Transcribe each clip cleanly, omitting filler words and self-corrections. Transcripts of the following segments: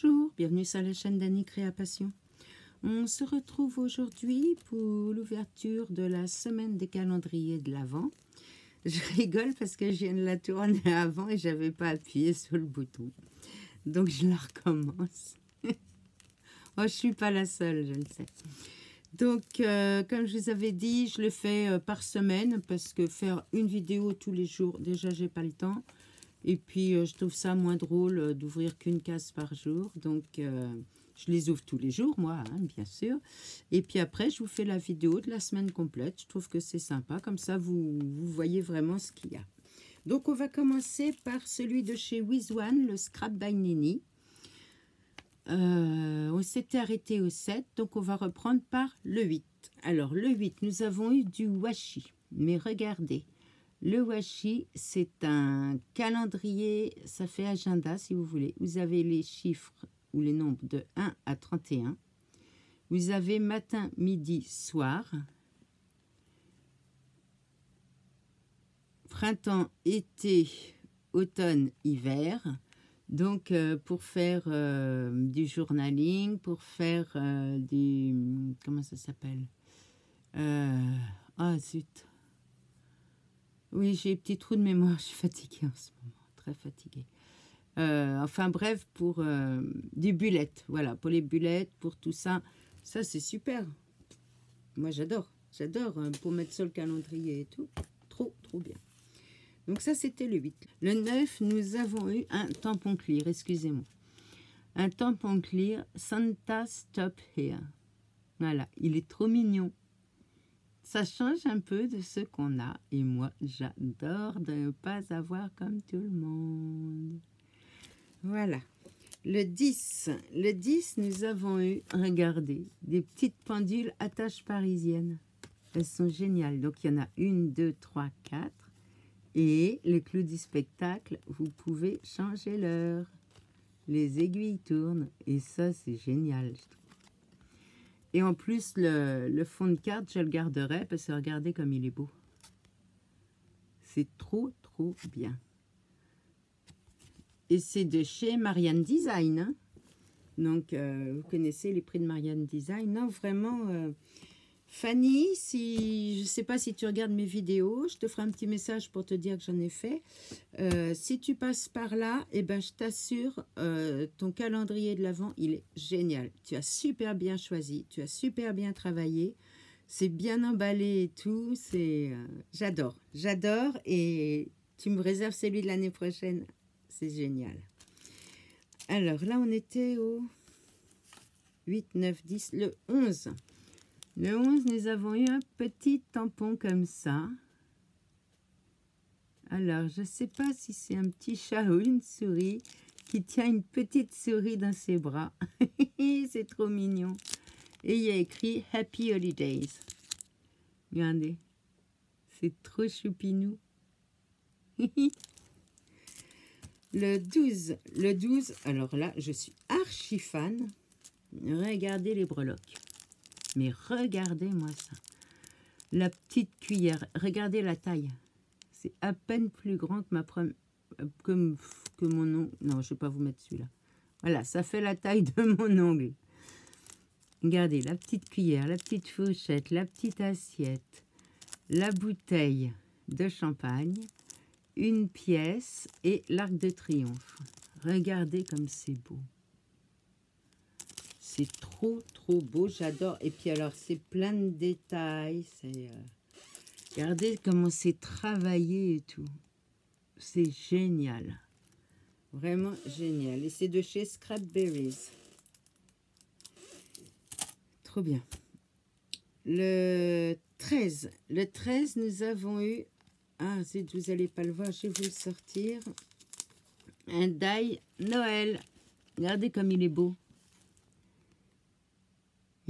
Bonjour, bienvenue sur la chaîne d'Annie Créapassion. On se retrouve aujourd'hui pour l'ouverture de la semaine des calendriers de l'Avent. Je rigole parce que je viens de la tourner avant et je n'avais pas appuyé sur le bouton. Donc je la recommence. Oh, je ne suis pas la seule, je le sais. Donc, comme je vous avais dit, je le fais par semaine parce que faire une vidéo tous les jours, déjà, j'ai pas le temps. Et puis, je trouve ça moins drôle d'ouvrir qu'une case par jour. Donc, je les ouvre tous les jours, moi, hein, bien sûr. Et puis après, je vous fais la vidéo de la semaine complète. Je trouve que c'est sympa. Comme ça, vous voyez vraiment ce qu'il y a. Donc, on va commencer par celui de chez Wizone, le Scrap by Nini. On s'était arrêté au 7, donc on va reprendre par le 8. Alors, le 8, nous avons eu du washi. Mais regardez. Le washi, c'est un calendrier, ça fait agenda si vous voulez. Vous avez les chiffres ou les nombres de 1 à 31. Vous avez matin, midi, soir. Printemps, été, automne, hiver. Donc, pour faire du journaling, pour faire du... Comment ça s'appelle? Ah, zut. Oui, j'ai des petits trous de mémoire, je suis fatiguée en ce moment, très fatiguée. Enfin bref, pour du bullet, voilà, pour les bullets, pour tout ça, ça c'est super. Moi j'adore pour mettre sur le calendrier et tout, trop bien. Donc ça c'était le 8. Le 9, nous avons eu un tampon clear, excusez-moi. Un tampon clear, Santa Stop Here. Voilà, il est trop mignon. Ça change un peu de ce qu'on a. Et moi, j'adore de ne pas avoir comme tout le monde. Voilà. Le 10. Le 10, nous avons eu, regardez, des petites pendules à taches parisiennes. Elles sont géniales. Donc, il y en a 1, 2, 3, 4. Et le clou du spectacle, vous pouvez changer l'heure. Les aiguilles tournent. Et ça, c'est génial, je trouve. Et en plus, le fond de carte, je le garderai parce que regardez comme il est beau. C'est trop bien. Et c'est de chez Marianne Design. Hein. Donc, vous connaissez les prix de Marianne Design. Non, vraiment, Fanny, si, je ne sais pas si tu regardes mes vidéos, je te ferai un petit message pour te dire que j'en ai fait. Si tu passes par là, eh ben, je t'assure, ton calendrier de l'Avent, il est génial. Tu as super bien choisi, tu as super bien travaillé, c'est bien emballé et tout. J'adore et tu me réserves celui de l'année prochaine, c'est génial. Alors là, on était au 8, 9, 10, le 11. Le 11, nous avons eu un petit tampon comme ça. Alors, je ne sais pas si c'est un petit chat ou une souris qui tient une petite souris dans ses bras. C'est trop mignon. Et il y a écrit « Happy Holidays ». Regardez, c'est trop choupinou. Le 12, alors là, je suis archi fan. Regardez les breloques. Mais regardez-moi ça. La petite cuillère, regardez la taille. C'est à peine plus grand que que mon ongle. Non, je ne vais pas vous mettre celui-là. Voilà, ça fait la taille de mon ongle. Regardez, la petite cuillère, la petite fourchette, la petite assiette, la bouteille de champagne, une pièce et l'arc de triomphe. Regardez comme c'est beau. C'est trop beau, j'adore. Et puis alors, c'est plein de détails. Regardez comment c'est travaillé et tout. C'est génial. Vraiment génial. Et c'est de chez Scrapberries. Trop bien. Le 13. Le 13, nous avons eu... Ah, zut, vous n'allez pas le voir, je vais vous le sortir. Un die Noël. Regardez comme il est beau.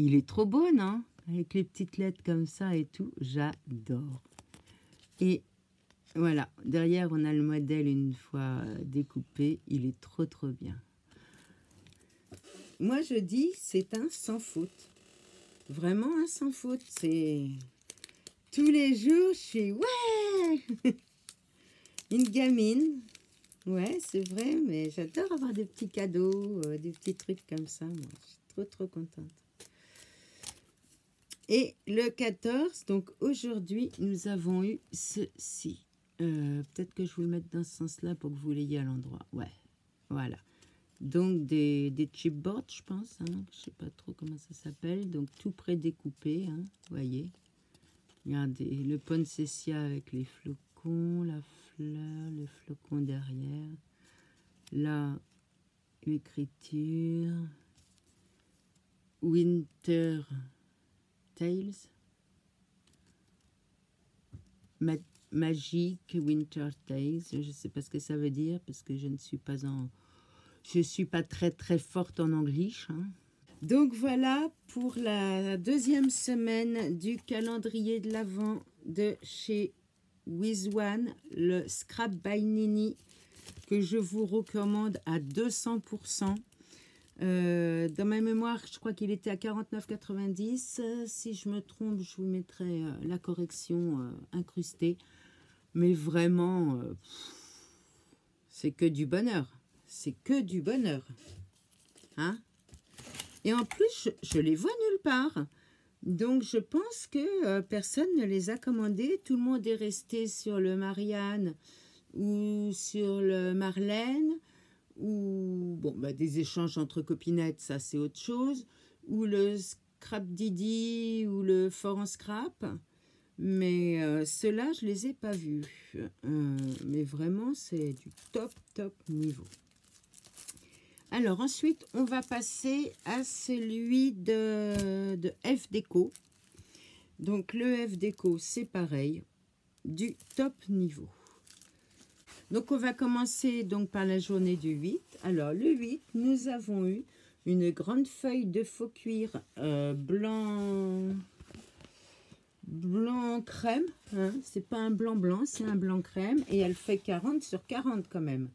Il est trop beau, non? Avec les petites lettres comme ça et tout. J'adore. Et voilà. Derrière, on a le modèle une fois découpé. Il est trop bien. Moi, je dis, c'est un sans faute. Vraiment un sans faute. C'est... Tous les jours, je suis... Ouais. Une gamine. Ouais, c'est vrai, mais j'adore avoir des petits cadeaux, des petits trucs comme ça. Moi, je suis trop, trop contente. Et le 14, donc aujourd'hui, nous avons eu ceci. Peut-être que je vous le mette dans ce sens-là pour que vous l'ayez à l'endroit. Ouais, voilà. Donc des chipboards, je pense. Hein. Je ne sais pas trop comment ça s'appelle. Donc tout prédécoupé, hein, vous voyez. Regardez, le poinsettia avec les flocons, la fleur, le flocon derrière. Là, l'écriture. Winter Tales. Magique Winter Tales. Je ne sais pas ce que ça veut dire parce que je ne suis pas très très forte en anglais. Hein. Donc voilà pour la deuxième semaine du calendrier de l'Avent de chez Wizone, le Scrap by Nini que je vous recommande à 200%. Dans ma mémoire, je crois qu'il était à 49,90. Si je me trompe, je vous mettrai la correction incrustée. Mais vraiment, c'est que du bonheur. C'est que du bonheur. Hein? Et en plus, je les vois nulle part. Donc, je pense que personne ne les a commandés. Tout le monde est resté sur le Marianne ou sur le Marlène ou bon, bah, des échanges entre copinettes, ça c'est autre chose, ou le Scrap Didi ou le Forum Scrap. Mais ceux-là, je les ai pas vus. Mais vraiment, c'est du top, top niveau. Alors ensuite, on va passer à celui de F Déco. Donc le F Déco, c'est pareil, du top niveau. Donc on va commencer donc par la journée du 8. Alors le 8, nous avons eu une grande feuille de faux cuir blanc crème. Hein. C'est pas un blanc blanc, c'est un blanc crème. Et elle fait 40 sur 40 quand même.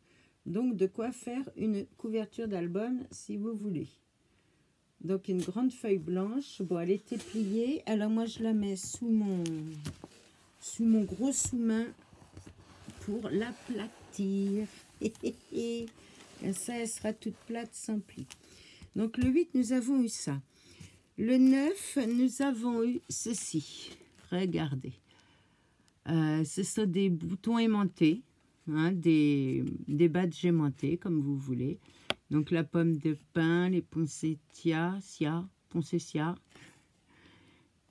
Donc, de quoi faire une couverture d'album si vous voulez. Donc, une grande feuille blanche. Bon, elle était pliée. Alors, moi, je la mets sous mon gros sous-main pour l'aplatir. Et ça, elle sera toute plate sans pli. Donc, le 8, nous avons eu ça. Le 9, nous avons eu ceci. Regardez. Ce sont des boutons aimantés. Hein, des badges aimantés comme vous voulez. Donc la pomme de pin, les poinsettias,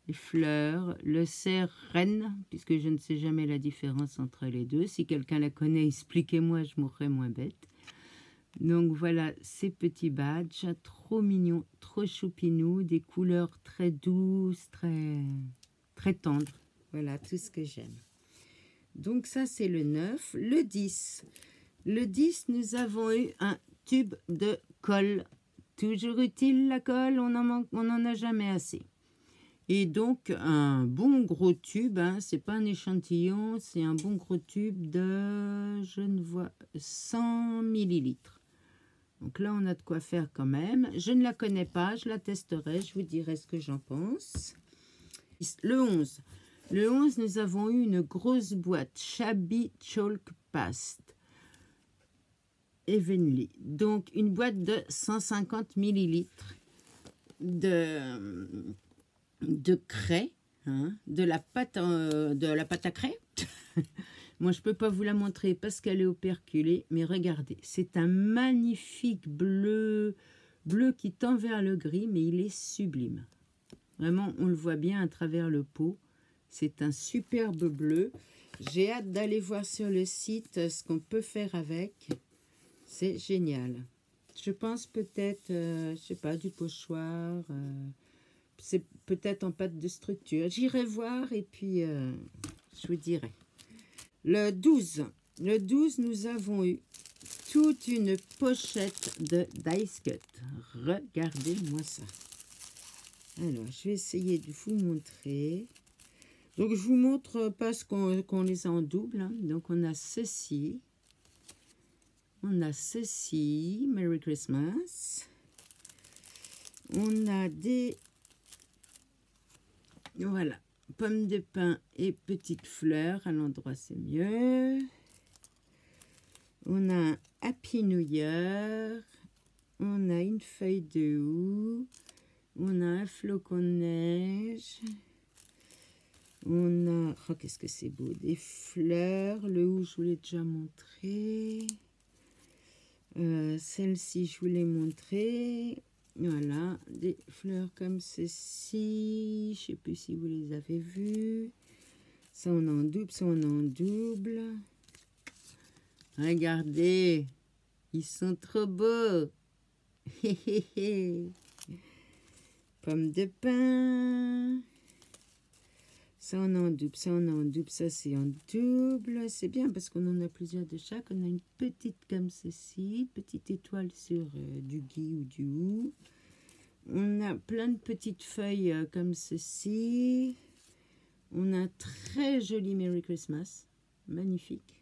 les fleurs, le cerf reine, puisque je ne sais jamais la différence entre les deux. Si quelqu'un la connaît, expliquez-moi, je mourrai moins bête. Donc voilà ces petits badges, trop mignons, trop choupinous, des couleurs très douces, très tendres. Voilà tout ce que j'aime. Donc ça, c'est le 9. Le 10. Le 10, nous avons eu un tube de colle. Toujours utile, la colle, on n'en a jamais assez. Et donc, un bon gros tube, hein, c'est pas un échantillon, c'est un bon gros tube de, 100 millilitres. Donc là, on a de quoi faire quand même. Je ne la connais pas, je la testerai, je vous dirai ce que j'en pense. Le 11. Le 11, nous avons eu une grosse boîte Shabby Chalk Paste Evenly. Donc, une boîte de 150 millilitres de craie, hein, de la pâte à craie. Moi, je ne peux pas vous la montrer parce qu'elle est operculée, mais regardez, c'est un magnifique bleu qui tend vers le gris, mais il est sublime. Vraiment, on le voit bien à travers le pot. C'est un superbe bleu. J'ai hâte d'aller voir sur le site ce qu'on peut faire avec. C'est génial. Je pense peut-être, je sais pas, du pochoir. C'est peut-être en pâte de structure. J'irai voir et puis je vous dirai. Le 12. Le 12, nous avons eu toute une pochette de Dice Cut. Regardez-moi ça. Alors, je vais essayer de vous montrer. Donc, je vous montre parce qu'on les a en double. Hein. Donc, on a ceci. On a ceci. Merry Christmas. On a des... Voilà. Pommes de pin et petites fleurs. À l'endroit, c'est mieux. On a un Happy New Year. On a une feuille de houx. On a un flocon de neige. On a... Oh, qu'est-ce que c'est beau. Des fleurs. Le houx, je vous l'ai déjà montré. Celle-ci, je vous l'ai montré. Voilà, des fleurs comme ceci. Je ne sais plus si vous les avez vues. Ça, on a en double, ça, on a en double. Regardez, ils sont trop beaux. Pommes de pin. Ça, on a en double, ça, on a en double, ça, c'est en double. C'est bien parce qu'on en a plusieurs de chaque. On a une petite comme ceci, petite étoile sur du gui ou du houx. On a plein de petites feuilles comme ceci. On a un très joli Merry Christmas. Magnifique.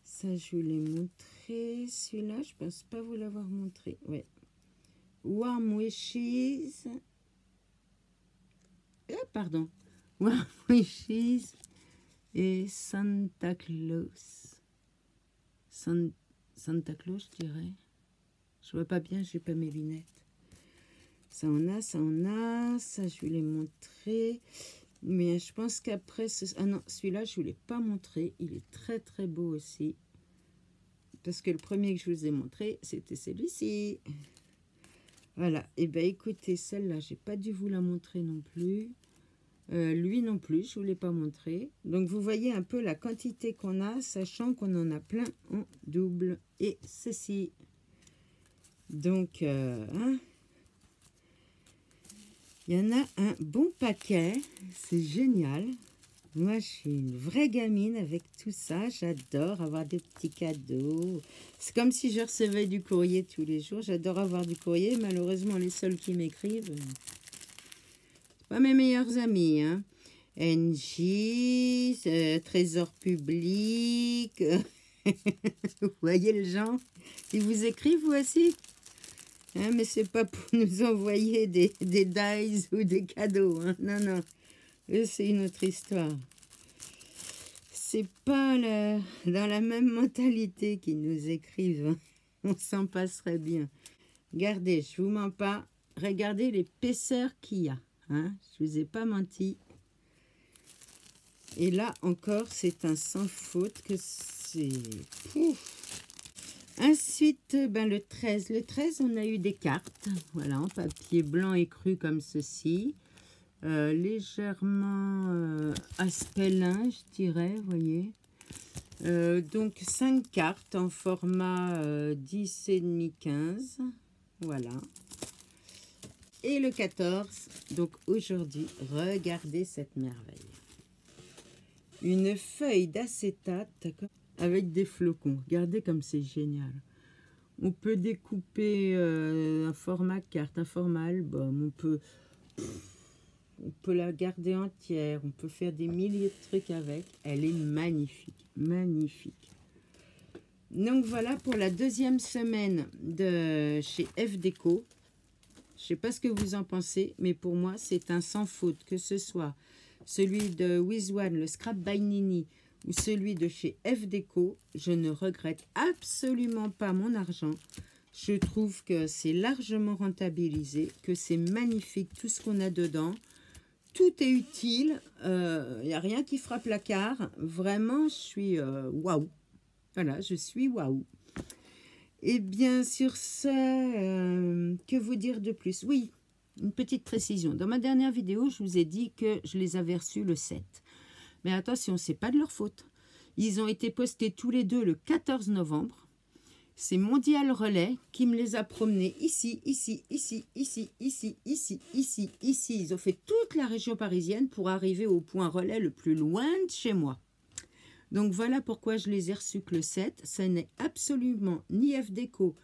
Ça, je vous l'ai montré. Celui-là, je pense pas vous l'avoir montré. Ouais. Warm Wishes. Pardon. Warm Wishes et Santa Claus. Santa Claus, je dirais. Je vois pas bien, j'ai pas mes lunettes. Ça on a, ça on a. Ça, je vous l'ai montré. Mais je pense qu'après... Ah non, celui-là, je ne vous l'ai pas montré. Il est très, très beau aussi. Parce que le premier que je vous ai montré, c'était celui-ci. Voilà. Et bien, écoutez, celle-là, j'ai pas dû vous la montrer non plus. Lui non plus, je ne vous l'ai pas montré. Donc, vous voyez un peu la quantité qu'on a, sachant qu'on en a plein en double. Et ceci. Donc, hein, il y en a un bon paquet. C'est génial. Moi, je suis une vraie gamine avec tout ça. J'adore avoir des petits cadeaux. C'est comme si je recevais du courrier tous les jours. J'adore avoir du courrier. Malheureusement, les seuls qui m'écrivent, c'est pas mes meilleurs amis. Hein. NJ, Trésor public. Vous voyez le genre? Ils vous écrivent, vous aussi? Hein, mais c'est pas pour nous envoyer des dies ou des cadeaux. Hein. Non, non. C'est une autre histoire. C'est pas dans la même mentalité qu'ils nous écrivent. Hein. On s'en passerait bien. Regardez, je vous mens pas. Regardez l'épaisseur qu'il y a. Hein. Je vous ai pas menti. Et là encore, c'est un sans faute que c'est... Ensuite, ben, le 13. Le 13, on a eu des cartes. Voilà, en papier blanc écru comme ceci. Légèrement aspelin, je dirais, vous voyez. Donc 5 cartes en format 10,5, 15. Voilà. Et le 14, donc aujourd'hui, regardez cette merveille. Une feuille d'acétate avec des flocons. Regardez comme c'est génial. On peut découper un format carte, un format album. On peut la garder entière. On peut faire des milliers de trucs avec. Elle est magnifique. Magnifique. Donc voilà pour la deuxième semaine de chez F Déco. Je ne sais pas ce que vous en pensez, mais pour moi, c'est un sans faute. Que ce soit celui de Wiz One, le Scrap by Nini, ou celui de chez F Déco, je ne regrette absolument pas mon argent. Je trouve que c'est largement rentabilisé, que c'est magnifique tout ce qu'on a dedans. Tout est utile, il n'y a rien qui frappe la carte. Vraiment, je suis waouh. Voilà, je suis waouh. Et bien, sur ce, que vous dire de plus? Oui, une petite précision. Dans ma dernière vidéo, je vous ai dit que je les avais reçus le 7. Mais attention, ce n'est pas de leur faute. Ils ont été postés tous les deux le 14 novembre. C'est Mondial Relais qui me les a promenés ici, ici, ici, ici, ici, ici, ici, ici. Ils ont fait toute la région parisienne pour arriver au point relais le plus loin de chez moi. Donc voilà pourquoi je les ai reçus que le 7. Ça n'est absolument ni F Déco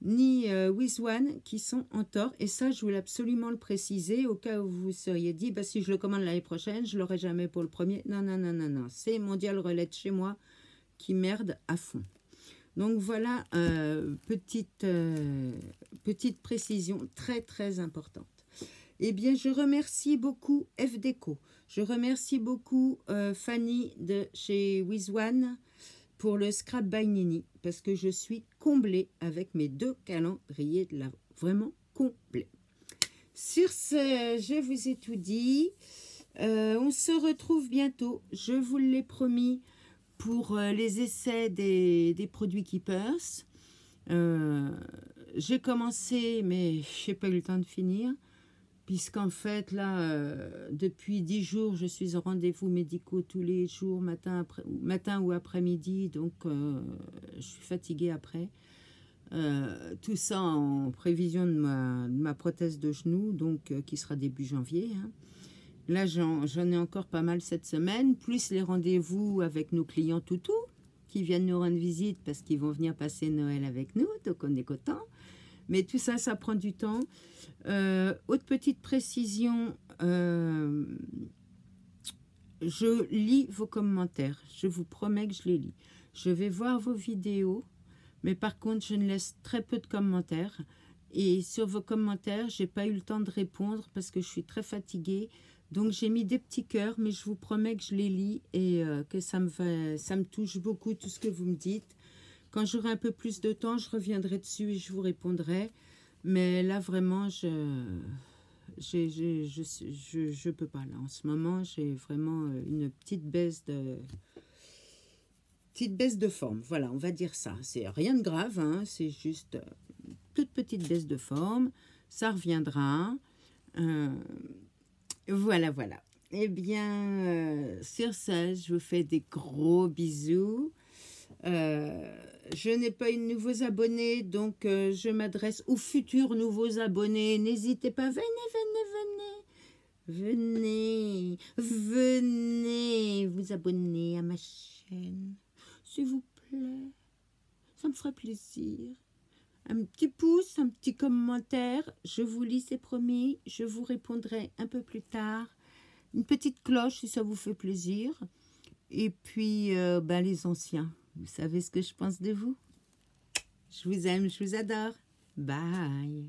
ni Wiz One qui sont en tort. Et ça, je voulais absolument le préciser au cas où vous vous seriez dit, bah, si je le commande l'année prochaine, je ne l'aurai jamais pour le premier. Non, non, non, non, non. C'est Mondial Relais de chez moi qui merde à fond. Donc voilà, petite précision très très importante. Eh bien, je remercie beaucoup F Déco. Je remercie beaucoup Fanny de chez Wiz One pour le Scrap by Nini, parce que je suis comblée avec mes 2 calendriers de l'Avent. Vraiment complet. Sur ce, je vous ai tout dit. On se retrouve bientôt, je vous l'ai promis, pour les essais des produits Keepers. J'ai commencé, mais je n'ai pas eu le temps de finir, puisqu'en fait, là, depuis 10 jours, je suis en rendez-vous médicaux tous les jours, matin ou après-midi, donc je suis fatiguée après. Tout ça en prévision de ma prothèse de genou, donc qui sera début janvier. Hein. Là, j'en ai encore pas mal cette semaine, plus les rendez-vous avec nos clients toutous qui viennent nous rendre visite parce qu'ils vont venir passer Noël avec nous, donc on est contents. Mais tout ça, ça prend du temps. Autre petite précision, je lis vos commentaires. Je vous promets que je les lis. Je vais voir vos vidéos, mais par contre, je ne laisse très peu de commentaires. Et sur vos commentaires, je n'ai pas eu le temps de répondre parce que je suis très fatiguée. Donc, j'ai mis des petits cœurs, mais je vous promets que je les lis et que ça me touche beaucoup, tout ce que vous me dites. Quand j'aurai un peu plus de temps, je reviendrai dessus et je vous répondrai. Mais là, vraiment, je peux pas. Là, en ce moment, j'ai vraiment une petite baisse de forme. Voilà, on va dire ça. C'est rien de grave, hein, c'est juste une toute petite baisse de forme. Ça reviendra. Voilà, voilà. Eh bien, sur ça, je vous fais des gros bisous. Je n'ai pas eu de nouveaux abonnés, donc je m'adresse aux futurs nouveaux abonnés. N'hésitez pas, venez vous abonner à ma chaîne, s'il vous plaît. Ça me ferait plaisir. Un petit pouce, un petit commentaire. Je vous lis, c'est promis. Je vous répondrai un peu plus tard. Une petite cloche si ça vous fait plaisir. Et puis, les anciens, vous savez ce que je pense de vous. Je vous aime, je vous adore. Bye.